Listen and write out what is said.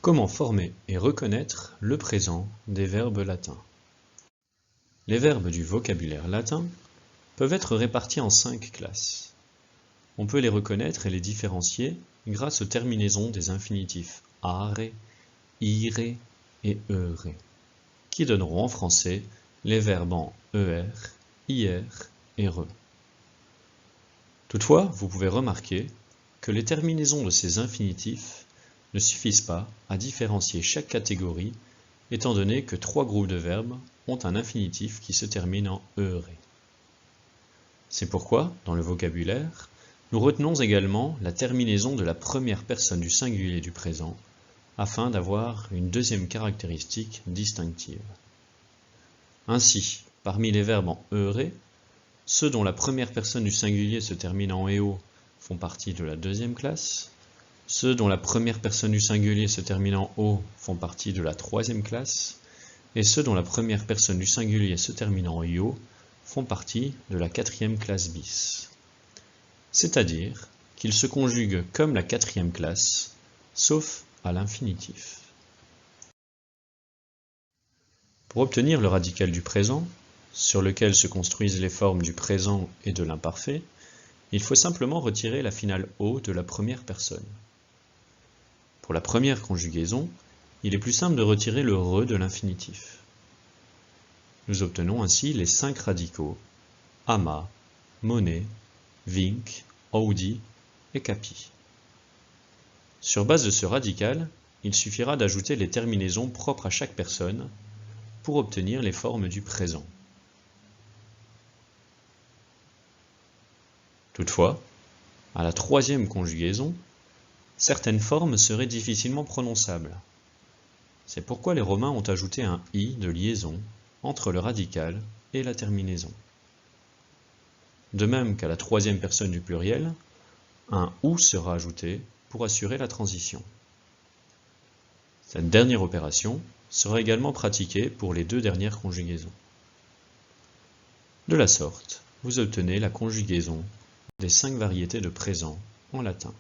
Comment former et reconnaître le présent des verbes latins? Les verbes du vocabulaire latin peuvent être répartis en 5 classes. On peut les reconnaître et les différencier grâce aux terminaisons des infinitifs are, ire et eure, qui donneront en français les verbes en er, ir et re. Toutefois, vous pouvez remarquer que les terminaisons de ces infinitifs ne suffisent pas à différencier chaque catégorie, étant donné que 3 groupes de verbes ont un infinitif qui se termine en eure. C'est pourquoi, dans le vocabulaire, nous retenons également la terminaison de la première personne du singulier du présent, afin d'avoir une deuxième caractéristique distinctive. Ainsi, parmi les verbes en eure, ceux dont la première personne du singulier se termine en eo font partie de la deuxième classe, ceux dont la première personne du singulier se termine en o font partie de la troisième classe, et ceux dont la première personne du singulier se termine en io font partie de la quatrième classe bis. C'est-à-dire qu'ils se conjuguent comme la quatrième classe, sauf à l'infinitif. Pour obtenir le radical du présent, sur lequel se construisent les formes du présent et de l'imparfait, il faut simplement retirer la finale O de la première personne. Pour la première conjugaison, il est plus simple de retirer le re de l'infinitif. Nous obtenons ainsi les 5 radicaux ama, mone, vinc, audi et capi. Sur base de ce radical, il suffira d'ajouter les terminaisons propres à chaque personne pour obtenir les formes du présent. Toutefois, à la troisième conjugaison, certaines formes seraient difficilement prononçables. C'est pourquoi les Romains ont ajouté un « i » de liaison entre le radical et la terminaison. De même qu'à la troisième personne du pluriel, un « ou » sera ajouté pour assurer la transition. Cette dernière opération sera également pratiquée pour les 2 dernières conjugaisons. De la sorte, vous obtenez la conjugaison des 5 variétés de présent en latin.